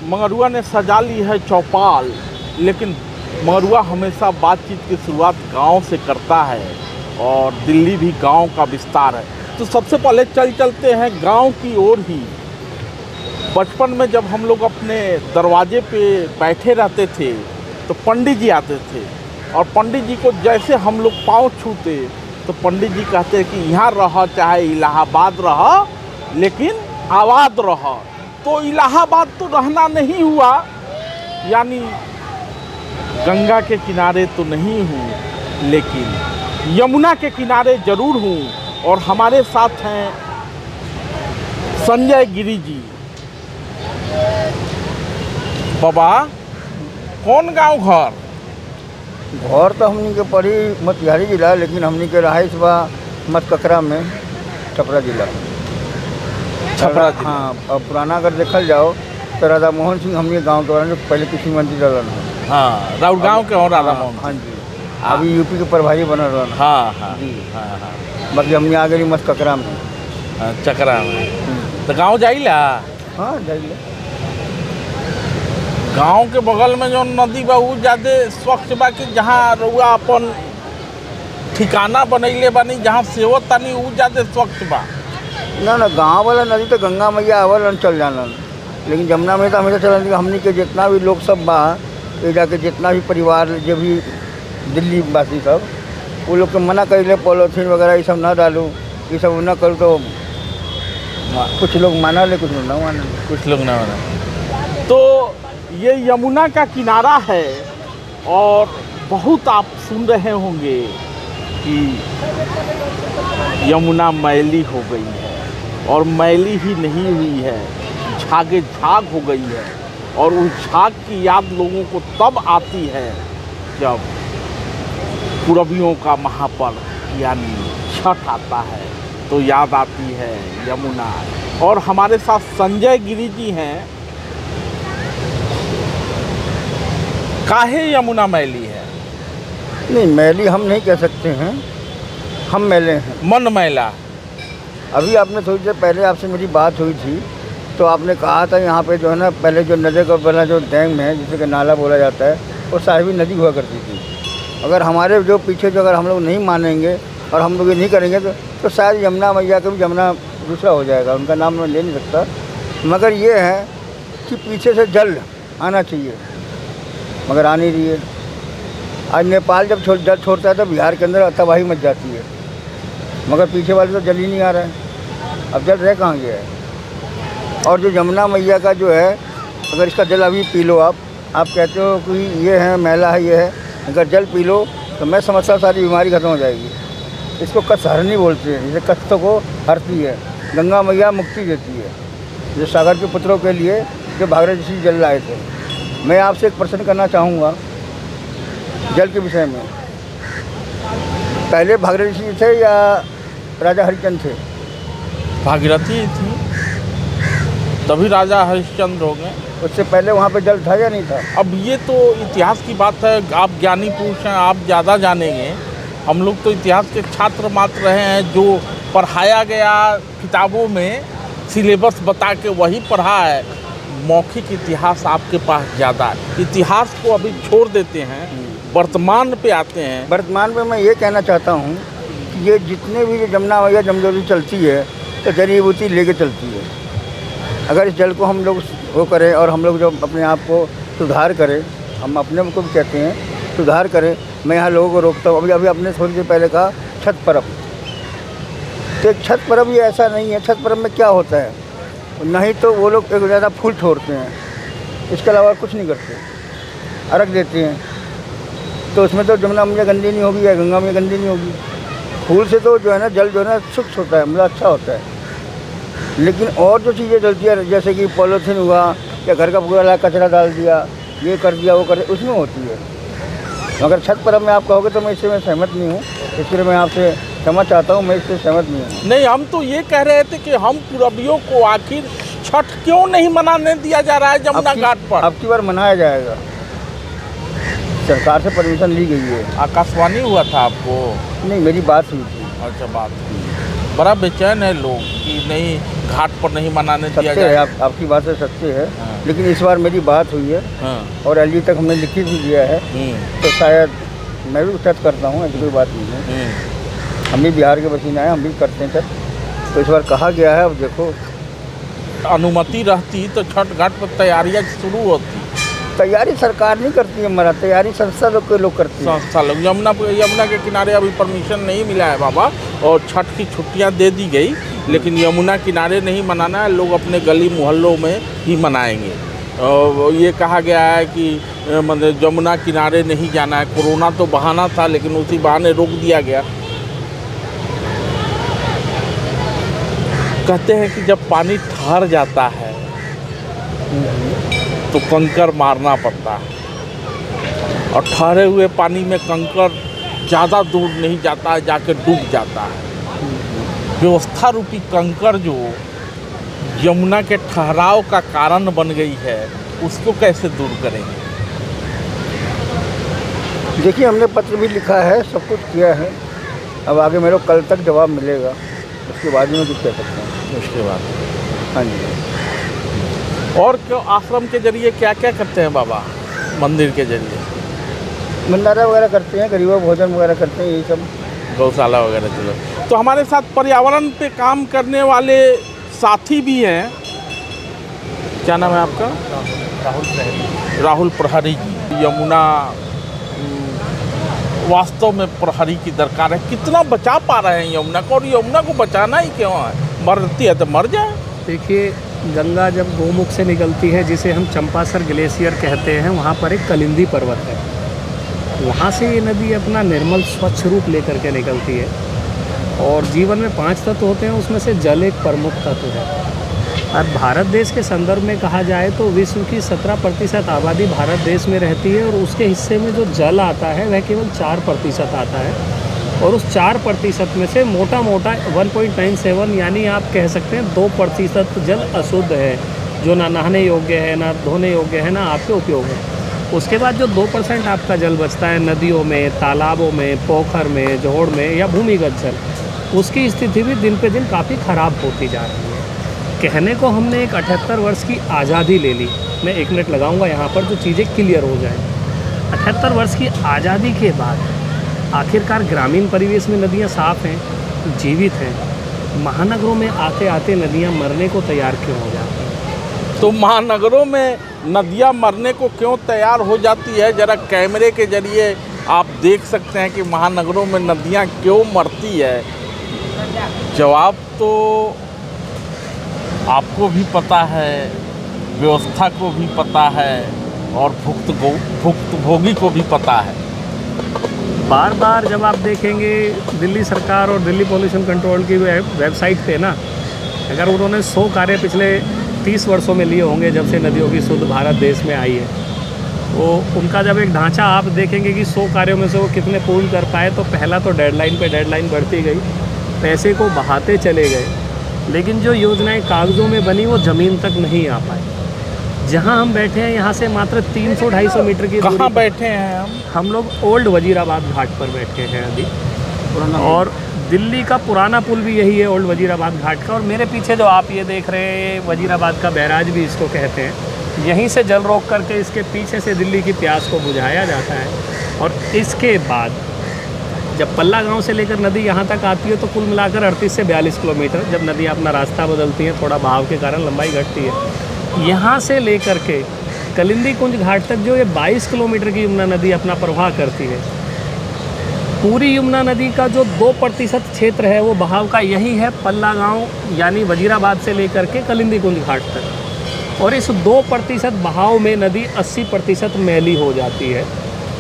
मंगरुआ ने सजा ली है चौपाल, लेकिन मंगरुआ हमेशा बातचीत की शुरुआत गांव से करता है और दिल्ली भी गांव का विस्तार है। तो सबसे पहले चलते हैं गांव की ओर ही। बचपन में जब हम लोग अपने दरवाजे पे बैठे रहते थे तो पंडित जी आते थे और पंडित जी को जैसे हम लोग पाँव छूते तो पंडित जी कहते कि यहाँ रह चाहे इलाहाबाद रह, लेकिन आबाद रह। तो इलाहाबाद तो रहना नहीं हुआ, यानी गंगा के किनारे तो नहीं हूँ लेकिन यमुना के किनारे ज़रूर हूँ। और हमारे साथ हैं संजय गिरी जी। बाबा, कौन गांव घर? घर तो हमनी के पड़ी मोतिहारी जिला, लेकिन हमनी के रहाइश बा मत-ककरा में, छपरा जिला। छपरा जिला। हाँ, अब पुराना अगर देखल जाओ तो राधा मोहन सिंह हमनी गांव के वाले पहले कृषि मंत्री रहलन। हाँ, राउर गांव के और राधा मोहन। हाँ जी, अभी यूपी के प्रभारी बनल रहन। हाँ हाँ जी हाँ हाँ। बाकी हमनी आ गई मत-ककरा में। चकरा में तो गाँव जाइला। हाँ जाइए। गांव के बगल में जो नदी बा उ ज़्यादा स्वच्छ बा कि जहाँ रउआ अपन ठिकाना बनैले बानी जहाँ सेवत तानी उ ज़्यादा स्वच्छ बा? ना गांव वाला नदी तो गंगा मैया आवलन चल जानन, लेकिन जमुना में तो हमेशा चलन। हमनी के जितना भी लोग सब बा ये जाके जितना भी परिवार जो भी दिल्ली वासी सब वो लोग के मना करें पॉलीथीन वगैरह ये सब ना डालूँ, ये सब ना करूँ। तो कुछ लोग माना ले, कुछ लोग ना माना, कुछ लोग ना माना। तो ये यमुना का किनारा है और बहुत आप सुन रहे होंगे कि यमुना मैली हो गई है, और मैली ही नहीं हुई है, झागे झाग हो गई है। और उस झाग की याद लोगों को तब आती है जब पूरबियों का महापर्व यानी छठ आता है, तो याद आती है यमुना। और हमारे साथ संजय गिरी जी हैं। काहे यमुना मैली है? नहीं मैली हम नहीं कह सकते हैं, हम मैले हैं। मन मैला। अभी आपने थोड़ी देर पहले आपसे मेरी बात हुई थी तो आपने कहा था यहाँ पे जो है ना पहले जो नदी का बना जो डैम है जिसे कि नाला बोला जाता है वो साहिबी नदी हुआ करती थी। अगर हमारे जो पीछे जो अगर हम लोग नहीं मानेंगे और हम लोग ये नहीं करेंगे तो शायद यमुना मैया का भी यमुना दूसरा हो जाएगा, उनका नाम मैं ले नहीं सकता। मगर ये है कि पीछे से जल आना चाहिए, मगर आ नहीं रही है। आज नेपाल जब जल छोड़ता है तो बिहार के अंदर तबाही मच जाती है, मगर पीछे वाले तो जल ही नहीं आ रहा है। अब जल रह कहाँ गया है? और जो यमुना मैया का जो है, अगर इसका जल अभी पी लो आप कहते हो कि ये है मैला है, ये है, अगर जल पी लो तो मैं समझता हूँ सारी बीमारी खत्म हो जाएगी। इसको कचहरनी बोलते हैं, जैसे कष्टों को हरती है। गंगा मैया मुक्ति देती है, जो सागर के पुत्रों के लिए जो भागीरथी ऋषि जल लाए थे। मैं आपसे एक प्रश्न करना चाहूँगा जल के विषय में। पहले भागीरथी ऋषि थे या राजा हरिश्चंद्र थे? भागीरथी थी, तभी राजा हरिश्चंद्र हो गए। उससे पहले वहाँ पे जल था या नहीं था? अब ये तो इतिहास की बात है, आप ज्ञानी पुरुष हैं, आप ज़्यादा जानेंगे। हम लोग तो इतिहास के छात्र मात्र रहे हैं, जो पढ़ाया गया किताबों में सिलेबस बता के वही पढ़ा है। मौखिक इतिहास आपके पास ज़्यादा है। इतिहास को अभी छोड़ देते हैं, वर्तमान पे आते हैं। वर्तमान में मैं ये कहना चाहता हूँ कि ये जितने भी यमुना मैया जमजोरी चलती है तो जड़ी बूटी लेके चलती है। अगर इस जल को हम लोग वो करें और हम लोग जो अपने आप को सुधार करें, हम अपने को भी कहते हैं सुधार करें। मैं यहाँ लोगों को रोकता हूँ। अभी आपने थोड़ी देर पहले कहा छठ पर्व, तो छठ पर्व ये ऐसा नहीं है। छठ पर्व में क्या होता है? नहीं तो वो लोग एक ज़्यादा फूल छोड़ते हैं, इसके अलावा कुछ नहीं करते, अर्घ देते हैं। तो उसमें तो यमुना मैया गंदी नहीं होगी या गंगा मैया गंदी नहीं होगी। फूल से तो जो है ना जल जो है ना शुद्ध होता है, मतलब अच्छा होता है। लेकिन और जो चीज़ें चलती है जैसे कि पॉलीथीन हुआ या घर का पूरा कचरा डाल दिया, ये कर दिया वो कर दिया, उसमें होती है। मगर छठ पर्व में आप कहोगे तो मैं इससे मैं सहमत नहीं हूँ, इसलिए मैं आपसे क्षमा चाहता हूँ, मैं इससे सहमत नहीं हूँ। नहीं, हम तो ये कह रहे थे कि हम पूरबियों को आखिर छठ क्यों नहीं मनाने दिया जा रहा है जमुना घाट पर? अब की बार मनाया जाएगा, सरकार से परमिशन ली गई है। आकाशवाणी हुआ था आपको? नहीं, मेरी बात हुई थी। अच्छा, बात हुई। बड़ा बेचैन है लोग कि नहीं, घाट पर नहीं मनाने दिया सत्य है, जाए। आपकी बात से सत्य है। हाँ। लेकिन इस बार मेरी बात हुई है हाँ। और एलजी तक हमने लिखित भी दिया है, तो शायद मैं भी टच करता हूँ, ऐसी कोई बात नहीं है। हम भी बिहार के बसीना हैं, हम भी करते हैं टच। तो इस बार कहा गया है, अब देखो। अनुमति रहती तो छठ घाट पर तैयारियां शुरू होती। तैयारी सरकार नहीं करती है, हमारा तैयारी संस्था लोग के लोग करती है। संस्था लोग, यमुना के किनारे अभी परमिशन नहीं मिला है बाबा, और छठ की छुट्टियां दे दी गई, लेकिन यमुना किनारे नहीं मनाना है, लोग अपने गली मोहल्लों में ही मनाएंगे। और ये कहा गया है कि मतलब यमुना किनारे नहीं जाना है। कोरोना तो बहाना था, लेकिन उसी बहाने रोक दिया गया। कहते हैं कि जब पानी ठहर जाता है तो कंकर मारना पड़ता है, और ठहरे हुए पानी में कंकर ज़्यादा दूर नहीं जाता है, जाके डूब जाता है। व्यवस्था रूपी कंकर जो यमुना के ठहराव का कारण बन गई है, उसको कैसे दूर करेंगे? देखिए, हमने पत्र भी लिखा है, सब कुछ किया है। अब आगे मेरे को कल तक जवाब मिलेगा, उसके बाद में कुछ कह सकते हैं। उसके बाद हाँ जी। और क्यों आश्रम के जरिए क्या क्या करते हैं बाबा? मंदिर के जरिए भंडारा वगैरह करते हैं, गरीबों भोजन वगैरह करते हैं, यही सब। गौशाला वगैरह चलो। तो हमारे साथ पर्यावरण पे काम करने वाले साथी भी हैं। क्या नाम है आपका? राहुल प्रहरी जी। यमुना वास्तव में प्रहरी की दरकार है। कितना बचा पा रहे हैं यमुना को, और यमुना को बचाना ही क्यों है? मरती है तो मर जाए। देखिए, गंगा जब गोमुख से निकलती है, जिसे हम चंपासर ग्लेशियर कहते हैं, वहाँ पर एक कलिंदी पर्वत है। वहाँ से ये नदी अपना निर्मल स्वच्छ रूप लेकर के निकलती है। और जीवन में 5 तत्व होते हैं, उसमें से जल एक प्रमुख तत्व है। और भारत देश के संदर्भ में कहा जाए तो विश्व की 17% आबादी भारत देश में रहती है, और उसके हिस्से में जो जल आता है वह केवल 4% आता है। और उस 4% में से मोटा मोटा 1.97 यानी आप कह सकते हैं 2% जल अशुद्ध है, जो ना नहाने योग्य है, ना धोने योग्य है, ना आपके उपयोग है। उसके बाद जो 2% आपका जल बचता है नदियों में, तालाबों में, पोखर में, जोड़ में या भूमिगत जल, उसकी स्थिति भी दिन पे दिन काफ़ी ख़राब होती जा रही है। कहने को हमने एक 78 वर्ष की आज़ादी ले ली। मैं 1 मिनट लगाऊंगा यहाँ पर, जो चीज़ें क्लियर हो जाएं। 78 वर्ष की आज़ादी के बाद आखिरकार ग्रामीण परिवेश में नदियाँ साफ़ हैं, जीवित हैं। महानगरों में आते आते नदियाँ मरने को तैयार क्यों हो जाती हैं? तो महानगरों में नदियाँ मरने को क्यों तैयार हो जाती है? ज़रा कैमरे के जरिए आप देख सकते हैं कि महानगरों में नदियाँ क्यों मरती है। जवाब तो आपको भी पता है, व्यवस्था को भी पता है, और भुक्तभोगी को भी पता है। बार बार जब आप देखेंगे दिल्ली सरकार और दिल्ली पॉल्यूशन कंट्रोल की वेबसाइट पे ना, अगर उन्होंने 100 कार्य पिछले 30 वर्षों में लिए होंगे जब से नदियों की शुद्ध भारत देश में आई है, वो उनका जब एक ढांचा आप देखेंगे कि 100 कार्यों में से वो कितने पूर्ण कर पाए, तो पहला तो डेडलाइन पे डेडलाइन बढ़ती गई, पैसे को बहाते चले गए, लेकिन जो योजनाएं कागज़ों में बनी वो ज़मीन तक नहीं आ पाई। जहां हम बैठे हैं यहाँ से मात्र 300-250 मीटर की दूरी। कहाँ बैठे हैं हम लोग ओल्ड वजीराबाद घाट पर बैठे हैं अभी, और दिल्ली का पुराना पुल भी यही है, ओल्ड वजीराबाद घाट का। और मेरे पीछे जो आप ये देख रहे हैं, वजीराबाद का बैराज भी इसको कहते हैं। यहीं से जल रोक करके इसके पीछे से दिल्ली की प्यास को बुझाया जाता है। और इसके बाद जब पल्ला गांव से लेकर नदी यहाँ तक आती है तो कुल मिलाकर 38 से 42 किलोमीटर, जब नदी अपना रास्ता बदलती है, थोड़ा बहाव के कारण लंबाई घटती है। यहाँ से लेकर के कलिंदी कुंज घाट तक जो ये 22 किलोमीटर की यमुना नदी अपना प्रवाह करती है, पूरी यमुना नदी का जो 2% क्षेत्र है वो बहाव का यही है, पल्ला गांव यानी वजीराबाद से लेकर के कलिंदी कुंज घाट तक। और इस 2% बहाव में नदी 80% मैली हो जाती है।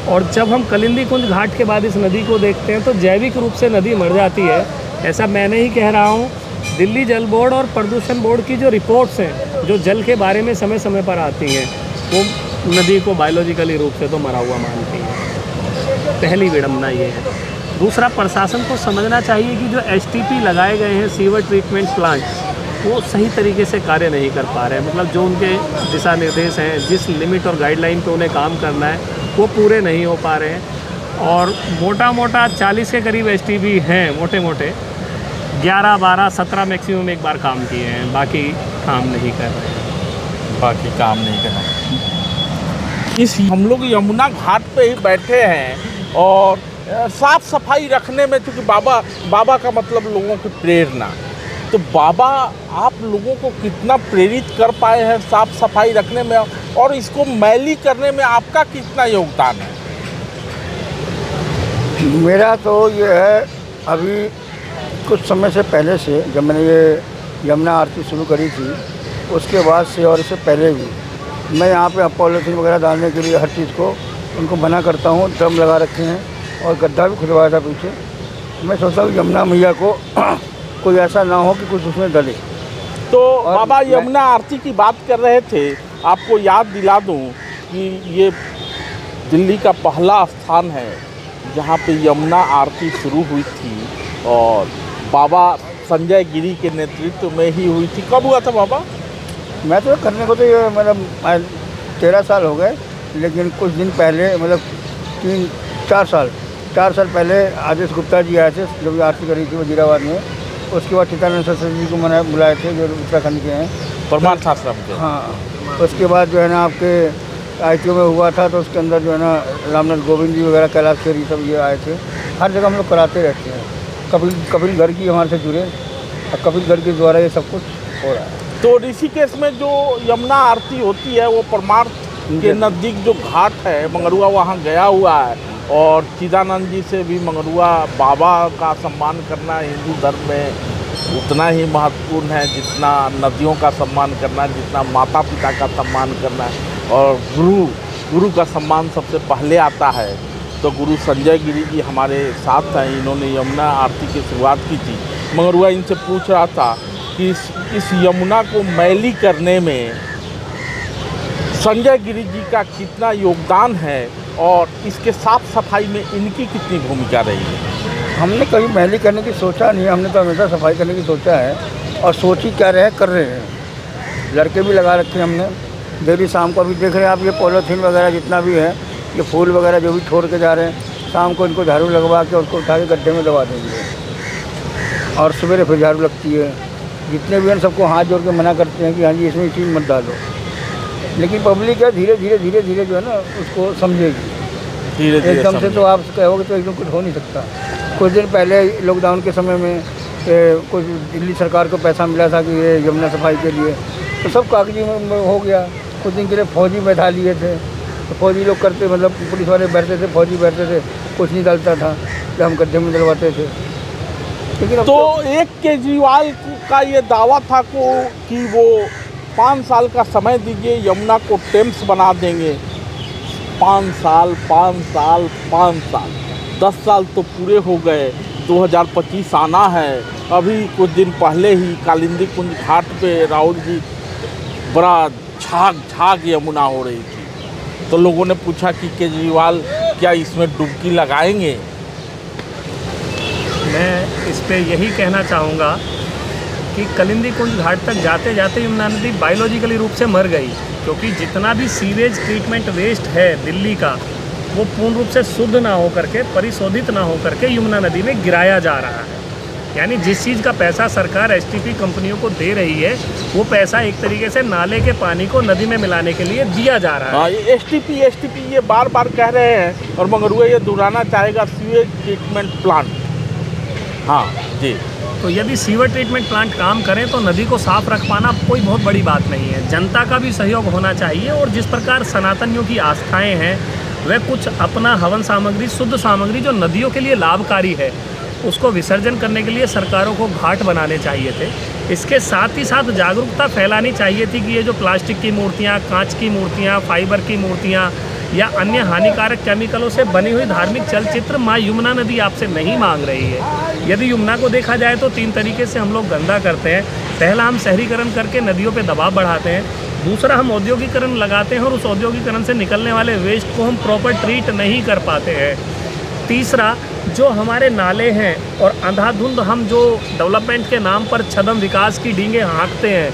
और जब हम कलिंदी कुंज घाट के बाद इस नदी को देखते हैं तो जैविक रूप से नदी मर जाती है। ऐसा मैं नहीं कह रहा हूँ, दिल्ली जल बोर्ड और प्रदूषण बोर्ड की जो रिपोर्ट्स हैं, जो जल के बारे में समय समय पर आती हैं, वो नदी को बायोलॉजिकली रूप से तो मरा हुआ मानती है। पहली विडंबना ये है। दूसरा, प्रशासन को समझना चाहिए कि जो STP लगाए गए हैं, सीवर ट्रीटमेंट प्लांट, वो सही तरीके से कार्य नहीं कर पा रहे हैं। मतलब जो उनके दिशा निर्देश हैं, जिस लिमिट और गाइडलाइन पे उन्हें काम करना है, वो पूरे नहीं हो पा रहे हैं। और मोटा मोटा 40 के करीब STP हैं मोटे मोटे, 11, 12, 17 मैक्सिमम एक बार काम किए हैं, बाकी काम नहीं कर रहे हैं। बाकी काम नहीं करना। इस हम लोग यमुना घाट पे ही बैठे हैं और साफ सफाई रखने में, क्योंकि बाबा का मतलब लोगों की प्रेरणा, तो बाबा आप लोगों को कितना प्रेरित कर पाए हैं साफ सफाई रखने में, और इसको मैली करने में आपका कितना योगदान है? मेरा तो ये है, अभी कुछ समय से पहले से जब मैंने ये यमुना आरती शुरू करी थी, उसके बाद से और इससे पहले भी मैं यहाँ पे पॉलीथीन वगैरह डालने के लिए हर चीज़ को उनको मना करता हूँ। ड्रम लगा रखे हैं और गड्ढा भी खुदवाया था पीछे। मैं सोचता हूँ यमुना मैया को कोई ऐसा ना हो कि कुछ उसमें डले। तो बाबा यमुना आरती की बात कर रहे थे, आपको याद दिला दूं कि ये दिल्ली का पहला स्थान है जहाँ पे यमुना आरती शुरू हुई थी और बाबा संजय गिरी के नेतृत्व में ही हुई थी। कब हुआ था बाबा? मैं तो करने को तो ये मतलब 13 साल हो गए, लेकिन कुछ दिन पहले मतलब 4 साल पहले आदेश गुप्ता जी आए थे जब आरती करी थी वजीराबाद में। उसके बाद चित्तानंद सरस्वती जी को मैंने बुलाए थे जो उत्तराखंड के हैं, परमार्थ आश्रम के। हाँ, उसके बाद जो है ना आपके ITO में हुआ था, तो उसके अंदर जो है ना रामनाथ गोविंद जी वगैरह, कैलाश खेरी सब ये आए थे। हर जगह हम लोग कराते रहते हैं। कपिल गर्ग जी हमारे से जुड़े और कपिल गर्ग के द्वारा ये सब कुछ हो रहा है। तो ऋषिकेश में जो यमुना आरती होती है वो परमार्थ के नज़दीक जो घाट है मंगरुआ, वहाँ गया हुआ है। और चिदानंद जी से भी मंगरुआ बाबा का सम्मान करना हिंदू धर्म में उतना ही महत्वपूर्ण है जितना नदियों का सम्मान करना, जितना माता पिता का सम्मान करना है। और गुरु का सम्मान सबसे पहले आता है। तो गुरु संजय गिरी जी हमारे साथ हैं, इन्होंने यमुना आरती की शुरुआत की थी। मंगरुआ इनसे पूछ रहा था कि इस यमुना को मैली करने में संजय गिरी जी का कितना योगदान है और इसके साफ सफाई में इनकी कितनी भूमिका रही है। हमने कभी मैली करने की सोचा नहीं, हमने तो हमेशा सफाई करने की सोचा है और सोची क्या रहे कर रहे हैं। लड़के भी लगा रखे हैं हमने, डेली शाम को अभी देख रहे हैं आप, ये पॉलीथीन वगैरह जितना भी है, ये फूल वगैरह जो भी छोड़ के जा रहे हैं, शाम को इनको झाड़ू लगवा के उसको उठा के गड्ढे में दबा देंगे और सवेरे फिर झाड़ू लगती है। जितने भी हैं सबको हाथ जोड़ के मना करते हैं कि हाँ जी इसमें ये चीज़ मत डालो, लेकिन पब्लिक है धीरे धीरे जो है ना उसको समझेगी। धीरे एकदम से तो आप कहोगे तो एकदम कुछ हो नहीं सकता। कुछ दिन पहले लॉकडाउन के समय में कुछ दिल्ली सरकार को पैसा मिला था कि ये यमुना सफाई के लिए, तो सब कागजी में हो गया। कुछ दिन के लिए फौजी बैठा लिए थे, तो फौजी लोग करते, मतलब पुलिस वाले बैठते थे, फौजी बैठते थे, कुछ नहीं डालता था कि हम गड्ढे में डलवाते थे। लेकिन तो एक केजरीवाल का ये दावा था कि वो 5 साल का समय दीजिए, यमुना को टेम्स बना देंगे। 5 साल 10 साल तो पूरे हो गए, 2025 आना है। अभी कुछ दिन पहले ही कालिंदी कुंज घाट पे राहुल जी बड़ा झाग यमुना हो रही थी, तो लोगों ने पूछा कि केजरीवाल क्या इसमें डुबकी लगाएंगे? मैं इस पे यही कहना चाहूँगा कि कालिंदी कुंज घाट तक जाते जाते यमुना नदी बायोलॉजिकली रूप से मर गई, क्योंकि जितना भी सीवेज ट्रीटमेंट वेस्ट है दिल्ली का, वो पूर्ण रूप से शुद्ध ना हो करके, परिशोधित ना हो करके यमुना नदी में गिराया जा रहा है। यानी जिस चीज़ का पैसा सरकार STP कंपनियों को दे रही है, वो पैसा एक तरीके से नाले के पानी को नदी में मिलाने के लिए दिया जा रहा है। हाँ, ये STP ये बार बार कह रहे हैं और मंगरुआ ये दोहराना चाहेगा, सीवेज ट्रीटमेंट प्लांट। हाँ जी। तो यदि सीवर ट्रीटमेंट प्लांट काम करें तो नदी को साफ रख पाना कोई बहुत बड़ी बात नहीं है। जनता का भी सहयोग होना चाहिए और जिस प्रकार सनातनियों की आस्थाएं हैं, वह कुछ अपना हवन सामग्री, शुद्ध सामग्री जो नदियों के लिए लाभकारी है, उसको विसर्जन करने के लिए सरकारों को घाट बनाने चाहिए थे। इसके साथ ही साथ जागरूकता फैलानी चाहिए थी कि ये जो प्लास्टिक की मूर्तियाँ, कांच की मूर्तियाँ, फाइबर की मूर्तियाँ या अन्य हानिकारक केमिकलों से बनी हुई धार्मिक चलचित्र माँ यमुना नदी आपसे नहीं मांग रही है। यदि यमुना को देखा जाए तो 3 तरीके से हम लोग गंदा करते हैं। पहला, हम शहरीकरण करके नदियों पे दबाव बढ़ाते हैं। दूसरा, हम औद्योगिकरण लगाते हैं और उस औद्योगिकरण से निकलने वाले वेस्ट को हम प्रॉपर ट्रीट नहीं कर पाते हैं। तीसरा, जो हमारे नाले हैं और अंधाधुंध हम जो डेवलपमेंट के नाम पर छदम विकास की डींगे हाँकते हैं,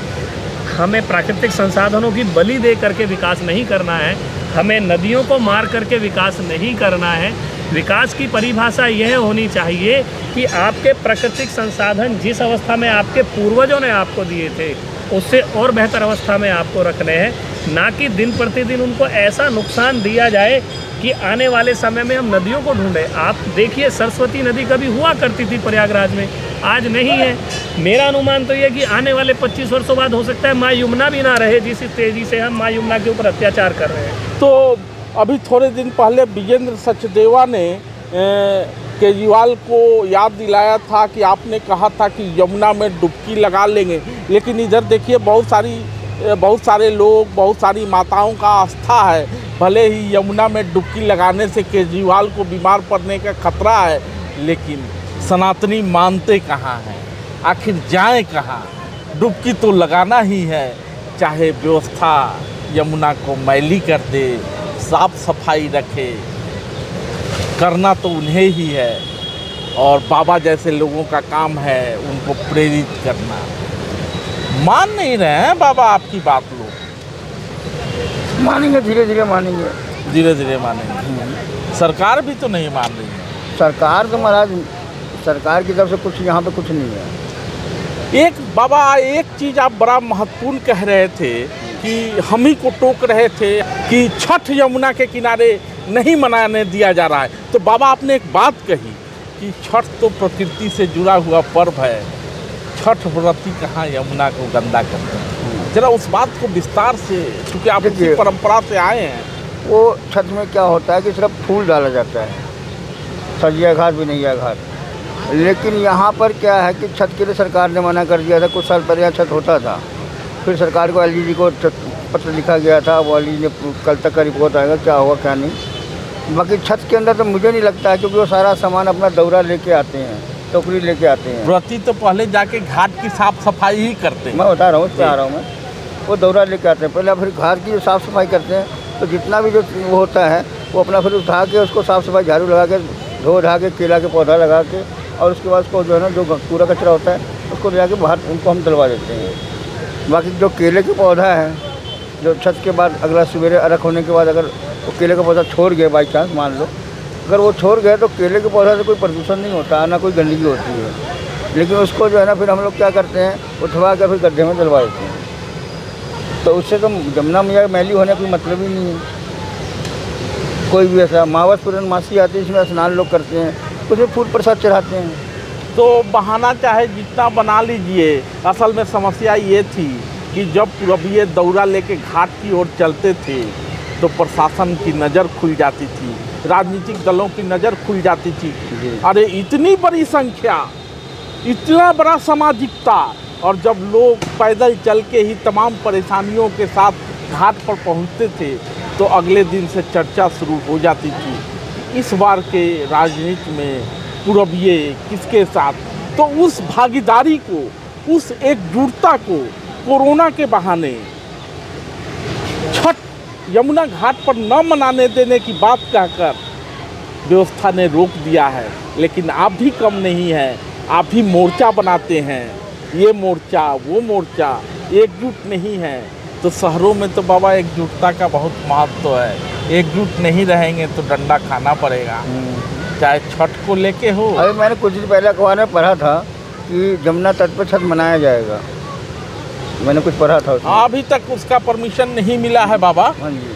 हमें प्राकृतिक संसाधनों की बलि दे करके विकास नहीं करना है, हमें नदियों को मार करके विकास नहीं करना है, विकास की परिभाषा यह होनी चाहिए कि आपके प्राकृतिक संसाधन जिस अवस्था में आपके पूर्वजों ने आपको दिए थे उससे और बेहतर अवस्था में आपको रखने हैं, ना कि दिन प्रतिदिन उनको ऐसा नुकसान दिया जाए कि आने वाले समय में हम नदियों को ढूंढें। आप देखिए सरस्वती नदी कभी हुआ करती थी प्रयागराज में, आज नहीं है। मेरा अनुमान तो ये कि आने वाले 25 वर्षों बाद हो सकता है माँ यमुना भी ना रहे, जिस तेज़ी से हम माँ यमुना के ऊपर अत्याचार कर रहे हैं। तो अभी थोड़े दिन पहले विजेंद्र सचदेवा ने केजरीवाल को याद दिलाया था कि आपने कहा था कि यमुना में डुबकी लगा लेंगे, लेकिन इधर देखिए बहुत सारे लोग, बहुत सारी माताओं का आस्था है। भले ही यमुना में डुबकी लगाने से केजरीवाल को बीमार पड़ने का खतरा है, लेकिन सनातनी मानते कहाँ हैं? आखिर जाए कहाँ? डुबकी तो लगाना ही है, चाहे व्यवस्था यमुना को मैली कर दे, साफ सफाई रखे, करना तो उन्हें ही है। और बाबा जैसे लोगों का काम है उनको प्रेरित करना। मान नहीं रहे हैं बाबा आपकी बात, लोग मानेंगे, धीरे धीरे मानेंगे। धीरे धीरे मानेंगे। सरकार भी तो नहीं मान रही है। सरकार तो महाराज, सरकार की तरफ से कुछ यहाँ पे कुछ नहीं है। एक बाबा एक चीज़ आप बड़ा महत्वपूर्ण कह रहे थे कि हम ही को टोक रहे थे कि छठ यमुना के किनारे नहीं मनाने दिया जा रहा है। तो बाबा आपने एक बात कही कि छठ तो प्रकृति से जुड़ा हुआ पर्व है, छठ व्रती कहाँ यमुना को गंदा करते हैं। जरा उस बात को विस्तार से, क्योंकि आप इसी परंपरा से आए हैं। वो छठ में क्या होता है कि सिर्फ फूल डाला जाता है, सजिया घाट भी नहीं है घाट। लेकिन यहाँ पर क्या है कि छठ के लिए सरकार ने मना कर दिया था। कुछ साल पहले यहाँ छठ होता था, फिर सरकार को एलजी को पत्र लिखा गया था। वो एलजी ने कल तक का रिपोर्ट आएगा क्या होगा क्या नहीं। बाकी छठ के अंदर तो मुझे नहीं लगता है, क्योंकि वो सारा सामान अपना दौरा लेके आते हैं, टोकरी लेके आते हैं। व्रती तो पहले जाके घाट की साफ सफाई ही करते हैं। मैं बता रहा हूँ, उस पर आ रहा हूँ मैं। वो दौरा लेके आते हैं पहले, फिर घाट की जो साफ़ सफाई करते हैं, तो जितना भी जो वो होता है वो अपना फिर उठा के उसको साफ़ सफाई झाड़ू लगा के धो धा के केला के पौधा लगा के, और उसके बाद उसको जो है ना जो कूड़ा कचरा होता है उसको ले जाके बाहर उनको हम डलवा देते हैं। बाकी जो केले के पौधा है, जो छठ के बाद अगला सवेरे अर्घ होने के बाद अगर वो केले का पौधा छोड़ गए बाई चांस, मान लो अगर वो छोड़ गए, तो केले के पौधा से कोई प्रदूषण नहीं होता, ना कोई गंदगी होती है। लेकिन उसको जो है ना फिर हम लोग क्या करते हैं, उठवा कर फिर गड्ढे में डलवा देते हैं। तो उससे तो यमुना मैया मैली होने का कोई मतलब ही नहीं है। कोई भी ऐसा मावस पूर्णमासी आती है, इसमें स्नान लोग करते हैं, उसमें फूल प्रसाद चढ़ाते हैं। तो बहाना चाहे जितना बना लीजिए, असल में समस्या ये थी कि जब पूरबिये दौरा लेके घाट की ओर चलते थे तो प्रशासन की नज़र खुल जाती थी, राजनीतिक दलों की नज़र खुल जाती थी। अरे इतनी बड़ी संख्या, इतना बड़ा सामाजिकता, और जब लोग पैदल चल के ही तमाम परेशानियों के साथ घाट पर पहुंचते थे तो अगले दिन से चर्चा शुरू हो जाती थी इस बार के राजनीति में पूरबिये किसके साथ। तो उस भागीदारी को, उस एकजुटता को कोरोना के बहाने छठ यमुना घाट पर न मनाने देने की बात कहकर व्यवस्था ने रोक दिया है। लेकिन आप भी कम नहीं हैं, आप भी मोर्चा बनाते हैं, ये मोर्चा वो मोर्चा, एकजुट नहीं है। तो शहरों में तो बाबा एकजुटता का बहुत महत्व है, एकजुट नहीं रहेंगे तो डंडा खाना पड़ेगा, चाहे छठ को लेके हो। अरे मैंने कुछ दिन पहले अखबार में पढ़ा था कि जमुना तट पर छठ मनाया जाएगा, मैंने कुछ पढ़ा था उसमें। अभी तक उसका परमिशन नहीं मिला है बाबा,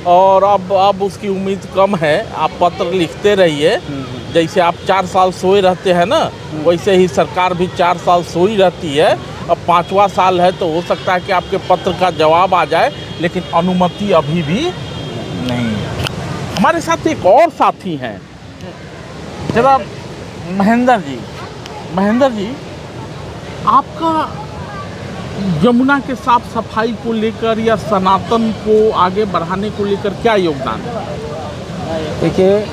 और अब उसकी उम्मीद कम है। आप पत्र लिखते रहिए, जैसे आप 4 साल सोए रहते हैं ना, वैसे ही सरकार भी 4 साल सोई रहती है। अब 5वां साल है तो हो सकता है कि आपके पत्र का जवाब आ जाए, लेकिन अनुमति अभी भी नहीं है। हमारे साथ एक और साथी हैं, जरा महेंद्र जी, आपका यमुना के साफ सफाई को लेकर या सनातन को आगे बढ़ाने को लेकर क्या योगदान है? देखिए,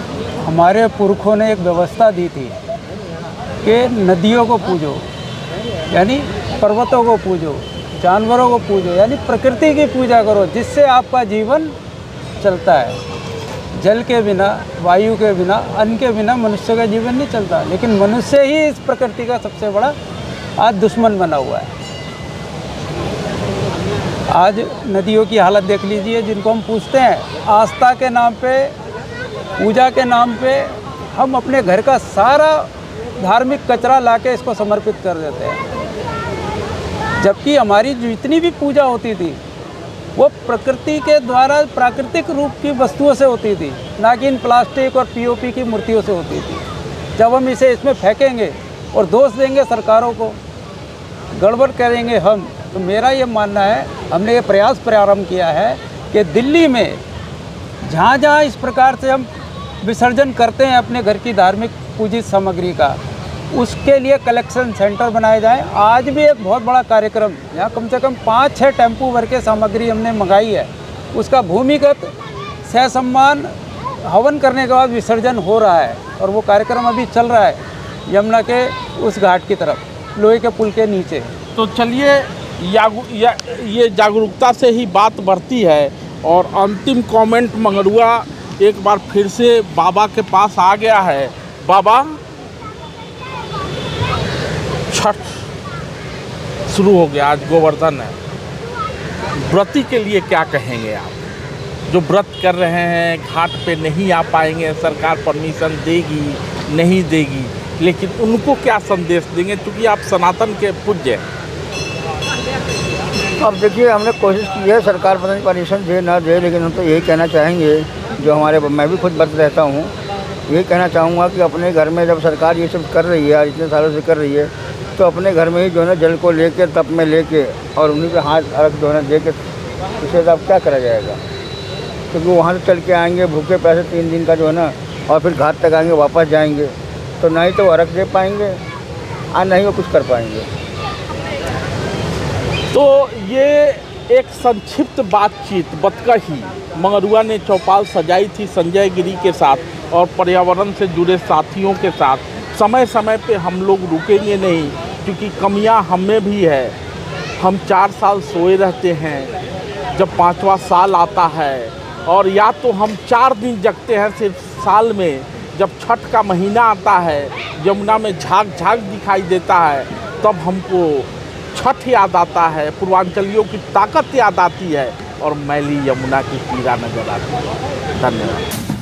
हमारे पुरखों ने एक व्यवस्था दी थी कि नदियों को पूजो, यानी पर्वतों को पूजो, जानवरों को पूजो, यानी प्रकृति की पूजा करो, जिससे आपका जीवन चलता है। जल के बिना, वायु के बिना, अन्न के बिना मनुष्य का जीवन नहीं चलता। लेकिन मनुष्य ही इस प्रकृति का सबसे बड़ा आज दुश्मन बना हुआ है। आज नदियों की हालत देख लीजिए, जिनको हम पूछते हैं आस्था के नाम पे, पूजा के नाम पे, हम अपने घर का सारा धार्मिक कचरा लाके इसको समर्पित कर देते हैं। जबकि हमारी जितनी भी पूजा होती थी वो प्रकृति के द्वारा प्राकृतिक रूप की वस्तुओं से होती थी, ना कि इन प्लास्टिक और पीओपी की मूर्तियों से होती थी। जब हम इसे इसमें फेंकेंगे और दोष देंगे सरकारों को, गड़बड़ करेंगे हम, तो मेरा ये मानना है, हमने ये प्रयास प्रारंभ किया है कि दिल्ली में जहाँ जहाँ इस प्रकार से हम विसर्जन करते हैं अपने घर की धार्मिक पूजित सामग्री का, उसके लिए कलेक्शन सेंटर बनाए जाएं। आज भी एक बहुत बड़ा कार्यक्रम, यहाँ कम से कम 5-6 टेम्पू भर के सामग्री हमने मंगाई है, उसका भूमिगत सहसम्मान हवन करने के बाद विसर्जन हो रहा है और वो कार्यक्रम अभी चल रहा है यमुना के उस घाट की तरफ, लोहे के पुल के नीचे। तो चलिए ये जागरूकता से ही बात बढ़ती है। और अंतिम कमेंट मंगरुआ एक बार फिर से बाबा के पास आ गया है। बाबा, छठ शुरू हो गया, आज गोवर्धन है, व्रती के लिए क्या कहेंगे आप? जो व्रत कर रहे हैं, घाट पे नहीं आ पाएंगे, सरकार परमिशन देगी नहीं देगी, लेकिन उनको क्या संदेश देंगे, क्योंकि आप सनातन के पूज्य हैं? अब देखिए, हमने कोशिश की है, सरकार पता नहीं परमिशन दे ना दे, लेकिन हम तो यही कहना चाहेंगे, जो हमारे, मैं भी खुद व्रत रहता हूँ, यही कहना चाहूँगा कि अपने घर में जब सरकार ये सब कर रही है, इतने सालों से कर रही है, तो अपने घर में ही जो है ना जल को लेके, तप में लेके और उन्हीं पे हाथ अर्घ जो है ना दे के, इसे अब क्या करा जाएगा? क्योंकि वहाँ से चल के आएंगे भूखे प्यासे 3 दिन का जो है ना, और फिर घाट तक आएंगे, वापस जाएंगे, तो ना ही तो अर्घ दे पाएंगे और ना ही वो कुछ कर पाएंगे। तो ये एक संक्षिप्त बातचीत बतकही मंगरुआ ने चौपाल सजाई थी संजय गिरी के साथ और पर्यावरण से जुड़े साथियों के साथ। समय समय पे हम लोग रुकेंगे नहीं, क्योंकि कमियां हमें भी है। हम 4 साल सोए रहते हैं, जब 5वां साल आता है, और या तो हम 4 दिन जगते हैं सिर्फ साल में, जब छठ का महीना आता है, यमुना में झाग झाग दिखाई देता है, तब हमको छठ याद आता है, पूर्वांचलियों की ताकत याद आती है और मैली यमुना की पीड़ा नजर आती है। धन्यवाद।